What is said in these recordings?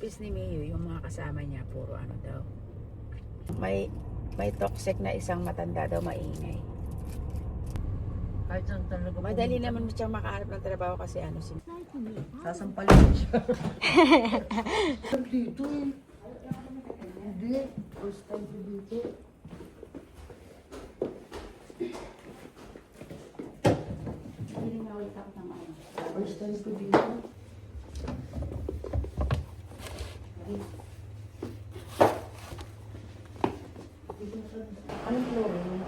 office ni Mayo, yung mga kasama niya, puro ano daw. May toxic na isang matanda daw maingay. Kahit saan talaga Madali naman mo siyang makahanap ng trabaho kasi ano si... sasampalin siya. Dito eh. Hindi. First time ko dito. First time ko dito. Anong floor yun?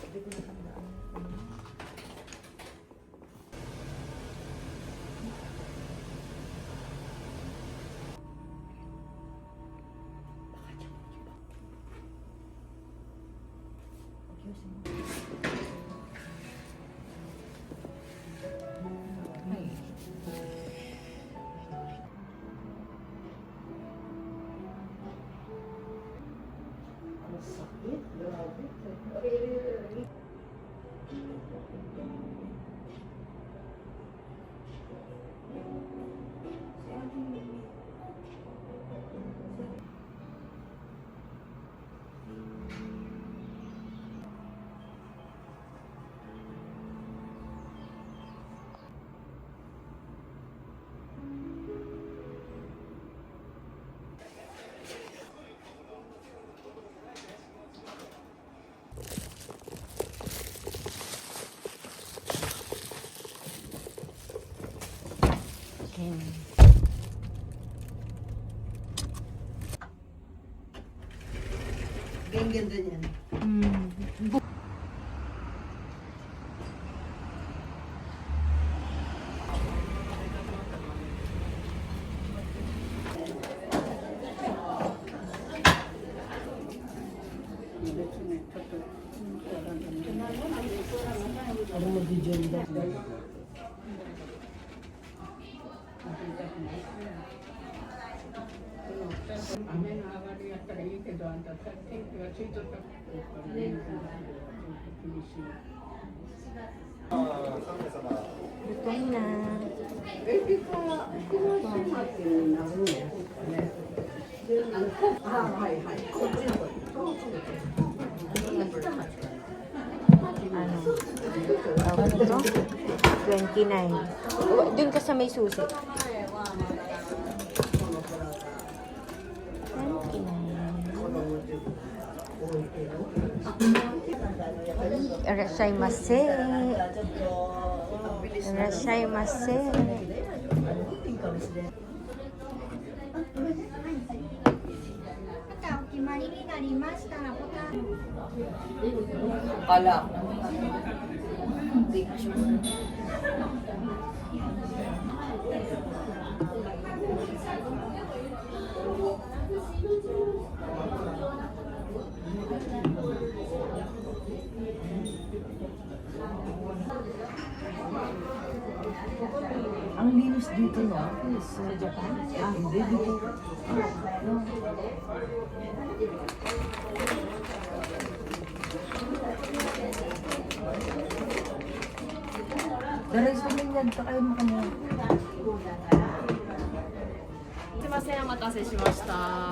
Hindi ko natandaan. Sakit, grabe. Ang ganda niyan. Ano mag-gender? Lutong na. Ano? Tawag ito? 29. Doon ka sa may susi. 29. Irashaimase. Irashaimase. Kala. Ang linis dito, no? Sa Japan? Ah, hindi dito. Daray sa amin yan, kakain mo kanya. すいません、お待たせしました。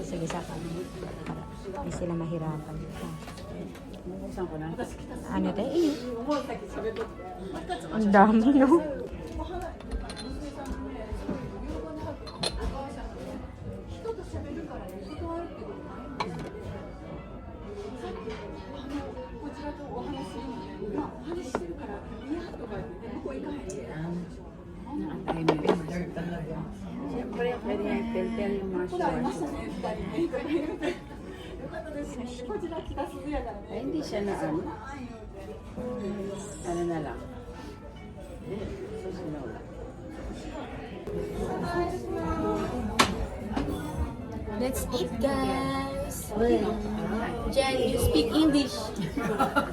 Sige sa kanin. Hindi sila mahirapan. Buksan ko na. Ano tayo? Ang dami, no? Siyempre, pwede nga i-tell yung mga shorts. Ay, hindi siya na ano. Ano na lang. Susunaw lang. Let's eat, guys. Jen, you speak English.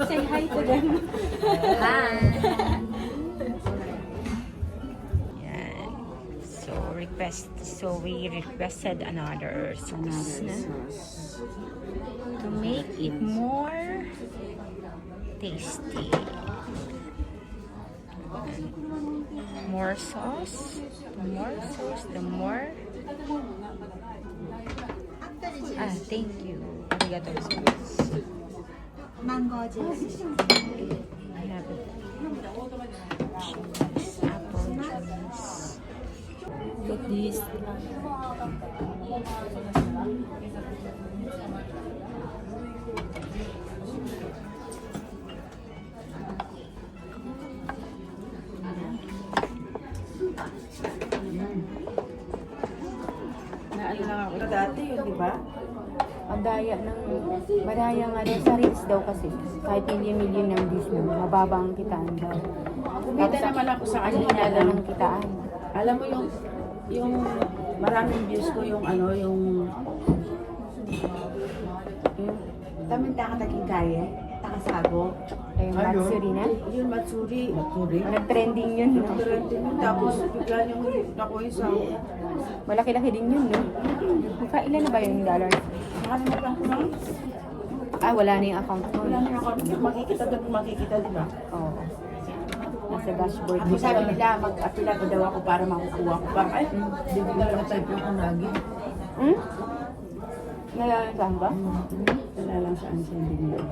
Say hi to them. Hi. Yan. So we requested another sauce to make it more tasty. More sauce. More sauce. The more. Ah, thank you. Arigatou gozaimasu. Mango juice. I have it. Juice. Apple juice. Look at this. Naano lang ako dati yun, di ba? Ang daya ng, madaya nga daw sa reels daw kasi. Kahit million ng views mo, mababa ang kitaan daw. Kumita naman ako sa Ang kanina hinala lang. ng kitaan. Alam mo yung maraming views ko yung ano, yung taminta ka taging kaya, takasago. Ayun, Matsuri na. Yun, Matsuri. Matsuri? Nag-trending yun, no? Tapos bigla niyong nakuha yung sa Malaki-laki din yun, no? Ilan na ba yung dollars? nakalimutan ko lang. Ah, wala na yung account mo. Wala na ako. Makikita doon, makikita, di ba? Oo. Nasa dashboard. Ako sabi nila, mag-apila ko daw ako para makukuha ko pa. Ay, hindi ko lang type yung unagi. Hmm? Nalalasahan ba? Wala lang saan siya hindi nila.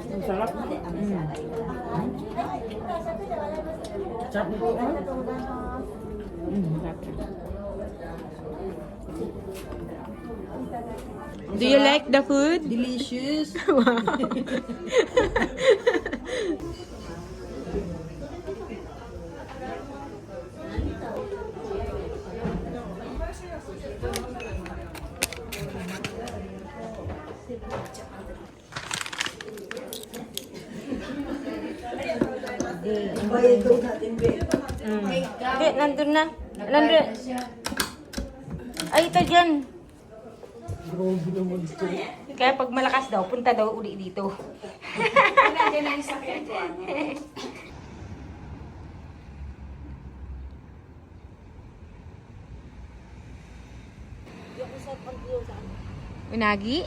Ang sarap. Sarap nito, ah. Do you like the food? Delicious. Hindi, nandun na. Nandun. Ay, ito dyan. Kaya pag malakas daw, punta daw uli dito. Unagi?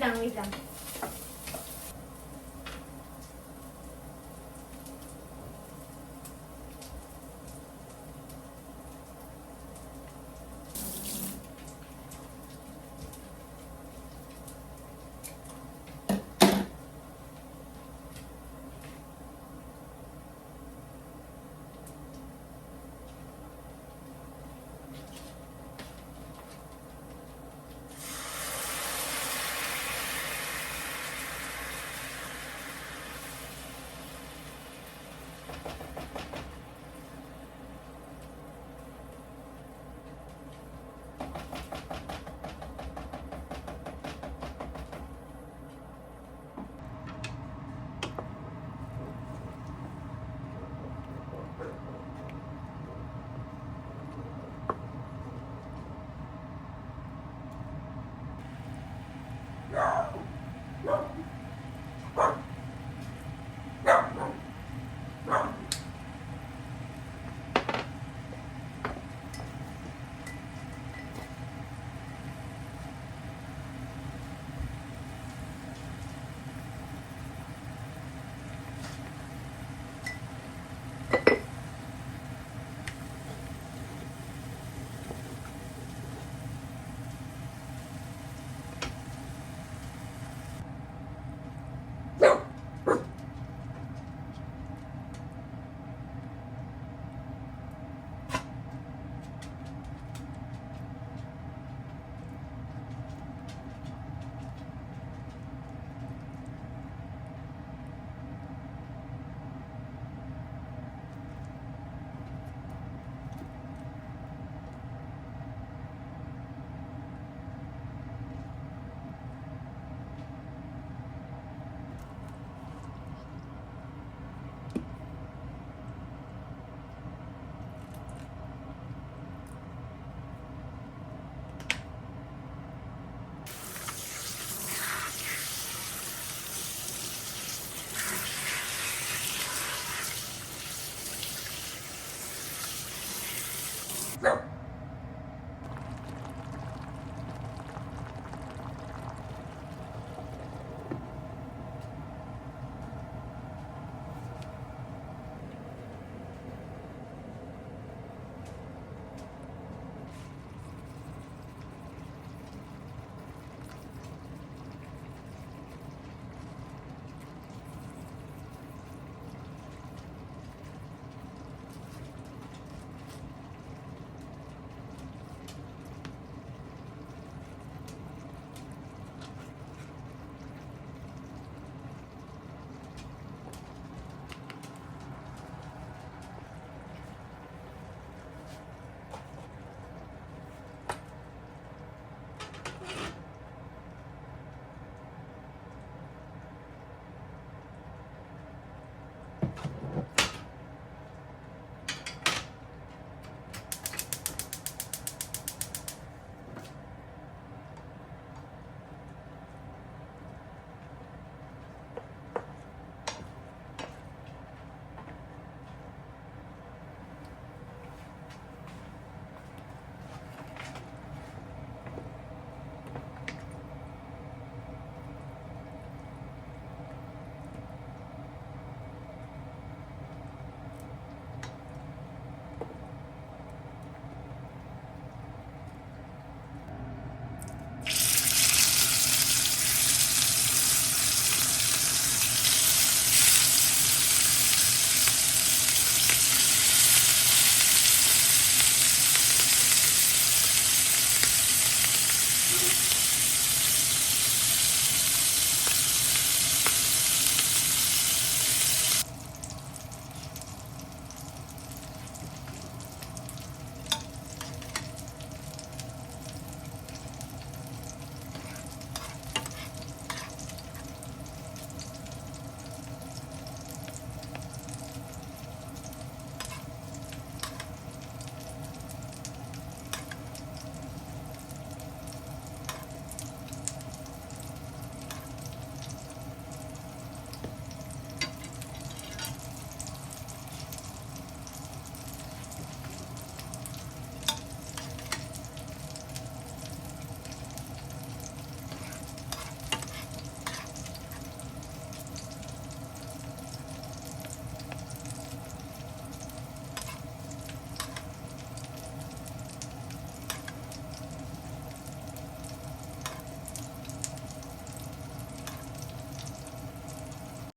lang, wait lang.